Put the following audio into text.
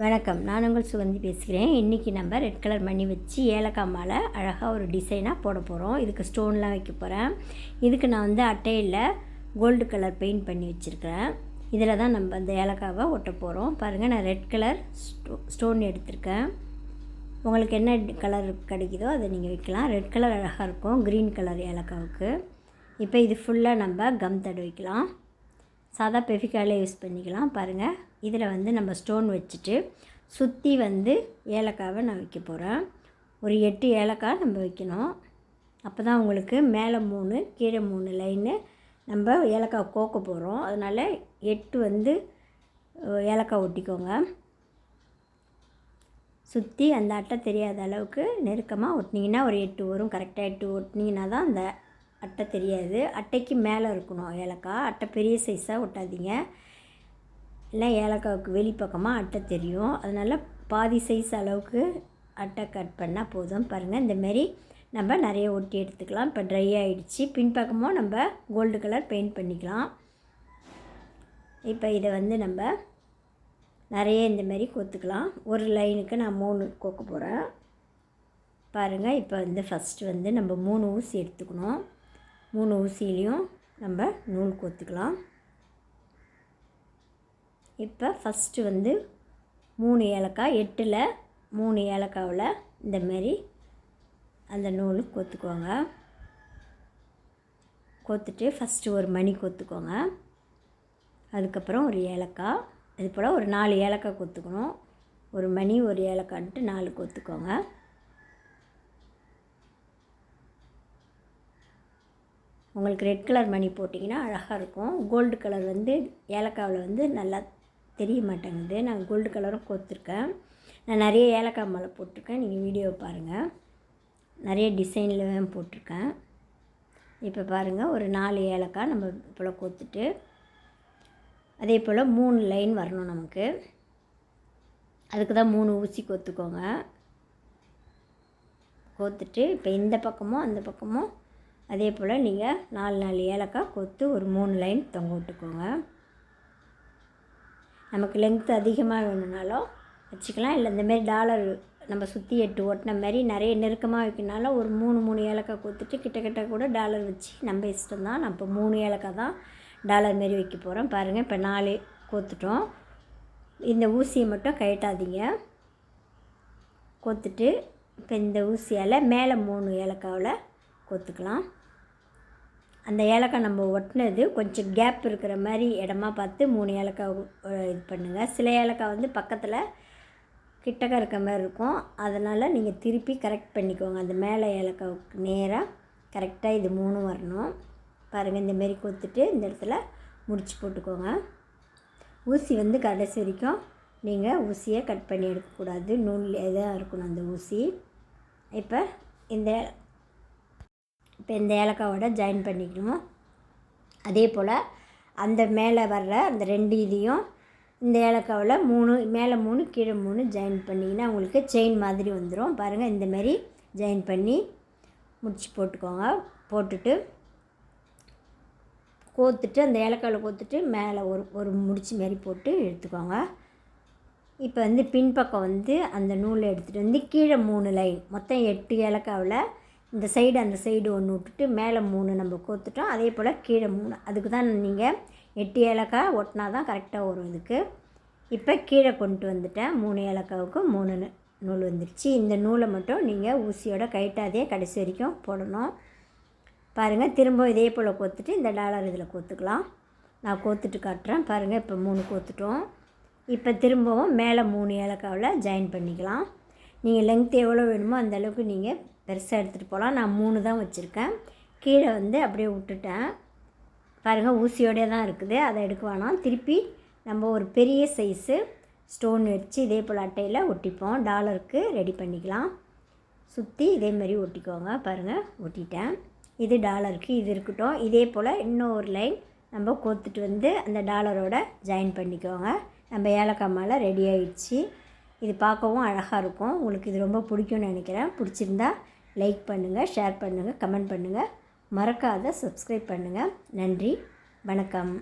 வணக்கம், நான் உங்கள் சுகந்தி பேசுகிறேன். இன்றைக்கி நம்ம ரெட் கலர் மணி வச்சு ஏலக்காய் மாலை அழகாக ஒரு டிசைனாக போட போகிறோம். இதுக்கு ஸ்டோன்லாம் வைக்க போகிறேன். இதுக்கு நான் அட்டையில் கோல்டு கலர் பெயிண்ட் பண்ணி வச்சுருக்கிறேன். இதில் தான் நம்ம அந்த ஏலக்காவை ஒட்ட போகிறோம். பாருங்கள், நான் ரெட் கலர் ஸ்டோன் எடுத்திருக்கேன். உங்களுக்கு என்ன கலர் கிடைக்குதோ அதை நீங்கள் வைக்கலாம். ரெட் கலர் அழகாக இருக்கும், க்ரீன் கலர் ஏலக்காவுக்கு. இப்போ இது ஃபுல்லாக நம்ம கம் தடவிக்கலாம். சாதா பெஃபிகாலே யூஸ் பண்ணிக்கலாம். பாருங்கள், இதில் நம்ம ஸ்டோன் வச்சுட்டு சுற்றி ஏலக்காவை நான் வைக்க போகிறேன். ஒரு 8 ஏலக்காய் நம்ம வைக்கணும். அப்போ தான் உங்களுக்கு மேலே 3 கீழே 3 லைனு நம்ம ஏலக்காய் கோக்க போகிறோம். அதனால் 8 ஏலக்காய் ஒட்டிக்கோங்க. சுற்றி அந்த அட்டை தெரியாத அளவுக்கு நெருக்கமாக ஒட்டினீங்கன்னா ஒரு 8 வரும். கரெக்டாக 8 ஒட்டினீங்கன்னா தான் அந்த அட்டை தெரியாது. அட்டைக்கு மேலே இருக்கணும் ஏலக்காய். அட்டை பெரிய சைஸாக ஒட்டாதீங்க, இல்லை ஏலக்காவுக்கு வெளிப்பக்கமாக அட்டை தெரியும். அதனால் பாதி சைஸ் அளவுக்கு அட்டை கட் பண்ணால் போதும். பாருங்கள், இந்தமாரி நம்ம நிறைய ஒட்டி எடுத்துக்கலாம். இப்போ ட்ரை ஆகிடுச்சு. பின்பக்கமும் நம்ம கோல்டு கலர் பெயிண்ட் பண்ணிக்கலாம். இப்போ இதை நம்ம நிறைய இந்தமாரி கொத்துக்கலாம். ஒரு லைனுக்கு நான் 3 கோக்க போகிறேன். பாருங்கள், இப்போ ஃபஸ்ட்டு நம்ம 3 ஊசி எடுத்துக்கணும். 3 ஊசியிலையும் நம்ம நூல் கோத்துக்கலாம். இப்போ ஃபஸ்ட்டு 3 ஏலக்காய், 8ல் 3 ஏலக்காவில் இந்தமாரி அந்த நூல் கோத்துக்கோங்க. கோத்துட்டு ஃபஸ்ட்டு ஒரு மணி கோத்துக்கோங்க. அதுக்கப்புறம் ஒரு ஏலக்காய், அது போல் ஒரு 4 ஏலக்காய் கோத்துக்கணும். ஒரு மணி ஒரு ஏலக்காய்ன்ட்டு 4 கோத்துக்கோங்க. உங்களுக்கு ரெட் கலர் மணி போட்டிங்கன்னா அழகாக இருக்கும். கோல்டு கலர் ஏலக்காவில் நல்லா தெரிய மாட்டேங்குது. நான் கோல்டு கலரும் கோத்துருக்கேன். நான் நிறைய ஏலக்காய் மாலை போட்டிருக்கேன். நீங்கள் வீடியோவை பாருங்கள், நிறைய டிசைனில் போட்டிருக்கேன். இப்போ பாருங்கள், ஒரு 4 ஏலக்காய் நம்ம இப்போல கோத்துட்டு அதே போல் 3 லைன் வரணும் நமக்கு. அதுக்கு தான் 3 ஊசி கோத்துக்கோங்க. கோத்துட்டு இப்போ இந்த பக்கமும் அந்த பக்கமும் அதே போல் நீங்கள் 4 ஏலக்காய் கொத்து ஒரு 3 லைன் தொங்க விட்டுக்கோங்க. நமக்கு லென்த்து அதிகமாக வேணும்னாலும் வச்சுக்கலாம். இல்லை இந்தமாரி டாலர் நம்ம சுற்றி 8 ஒட்டின மாதிரி நிறைய நெருக்கமாக வைக்கணுனாலும் ஒரு 3 ஏலக்காய் கொத்துட்டு கிட்ட கூட டாலர் வச்சு நம்ம இஷ்டம் தான். நான் இப்போ 3 ஏலக்காய் தான் டாலர் மாரி வைக்க போகிறேன். பாருங்கள், இப்போ 4 கோத்துட்டோம். இந்த ஊசியை மட்டும் கழட்டாதீங்க. கோத்துட்டு இப்போ இந்த ஊசியால் மேலே 3 ஏலக்காவில் கோத்துக்கலாம். அந்த ஏலக்காய் நம்ம ஒட்டினது கொஞ்சம் கேப் இருக்கிற மாதிரி இடமா பார்த்து 3 ஏலக்காய் இது பண்ணுங்கள். சில ஏலக்காய் பக்கத்தில் கிட்டக்க இருக்க மாதிரி இருக்கும். அதனால் நீங்கள் திருப்பி கரெக்ட் பண்ணிக்கோங்க. அந்த மேலே ஏலக்காவுக்கு நேராக கரெக்டாக இது 3 வரணும். பாருங்கள், இந்தமாரி கொத்துட்டு இந்த இடத்துல முடிச்சு போட்டுக்கோங்க. ஊசி கடைசி வரைக்கும் நீங்கள் ஊசியை கட் பண்ணி எடுக்கக்கூடாது. நூல் எதாக இருக்கணும் அந்த ஊசி. இப்போ இந்த ஏலக்காவோட ஜாயின் பண்ணிக்கணும். அதே போல் அந்த மேலே வர்ற அந்த 2 இதையும் இந்த ஏலக்காவில் 3 மேலே 3 கீழே 3 ஜாயின் பண்ணிங்கன்னா உங்களுக்கு செயின் மாதிரி வந்துடும். பாருங்கள், இந்தமாரி ஜாயின் பண்ணி முடிச்சு போட்டுக்கோங்க. போட்டுட்டு கோத்துட்டு அந்த ஏலக்காவில் கோத்துட்டு மேலே ஒரு முடிச்சு மாரி போட்டு எடுத்துக்கோங்க. இப்போ பின்பக்கம் அந்த நூலை எடுத்துகிட்டு கீழே 3 லைன் மொத்தம் 8 ஏலக்காவில் இந்த சைடு அந்த சைடு 1 விட்டுட்டு மேலே 3 நம்ம கோத்துட்டோம். அதே போல் கீழே 3. அதுக்கு தான் நீங்கள் 8 ஏலக்காய் ஒட்டினா தான் கரெக்டாக வரும் இதுக்கு. இப்போ கீழே கொண்டு வந்துட்டேன். 3 ஏலக்காவுக்கு 3 நூல் வந்துடுச்சு. இந்த நூலை மட்டும் நீங்கள் ஊசியோட கழட்டாதே கடைசி வரைக்கும் போடணும். பாருங்கள், திரும்ப இதே போல் கோத்துட்டு இந்த டாலர் இதில் கோத்துக்கலாம். நான் கோத்துட்டு காட்டுறேன். பாருங்கள், இப்போ 3 கோத்துட்டோம். இப்போ திரும்பவும் மேலே 3 ஏலக்காவில் ஜாயின் பண்ணிக்கலாம். நீங்கள் லென்த் எவ்வளோ வேணுமோ அந்த அளவுக்கு நீங்கள் பெருசாக எடுத்துகிட்டு போகலாம். நான் 3 தான் வச்சுருக்கேன். கீழே அப்படியே விட்டுட்டேன். பாருங்கள், ஊசியோடே தான் இருக்குது, அதை எடுக்க வேணாம். திருப்பி நம்ம ஒரு பெரிய சைஸு ஸ்டோன் வச்சு இதே போல் அட்டையில் ஒட்டிப்போம். டாலருக்கு ரெடி பண்ணிக்கலாம். சுற்றி இதேமாரி ஒட்டிக்கோங்க. பாருங்கள், ஒட்டிட்டேன். இது டாலருக்கு இது இருக்கட்டும். இதே போல் இன்னொரு லைன் நம்ம கோத்துட்டு அந்த டாலரோட ஜாயின் பண்ணிக்கோங்க. நம்ம ஏலக்காய் மாலை ரெடி ஆகிடுச்சு. இது பார்க்கவும் அழகாக இருக்கும். உங்களுக்கு இது ரொம்ப பிடிக்கும்னு நினைக்கிறேன். பிடிச்சிருந்தா லைக் பண்ணுங்கள், ஷேர் பண்ணுங்கள், கமெண்ட் பண்ணுங்கள். மறக்காத சப்ஸ்கிரைப் பண்ணுங்கள். நன்றி, வணக்கம்.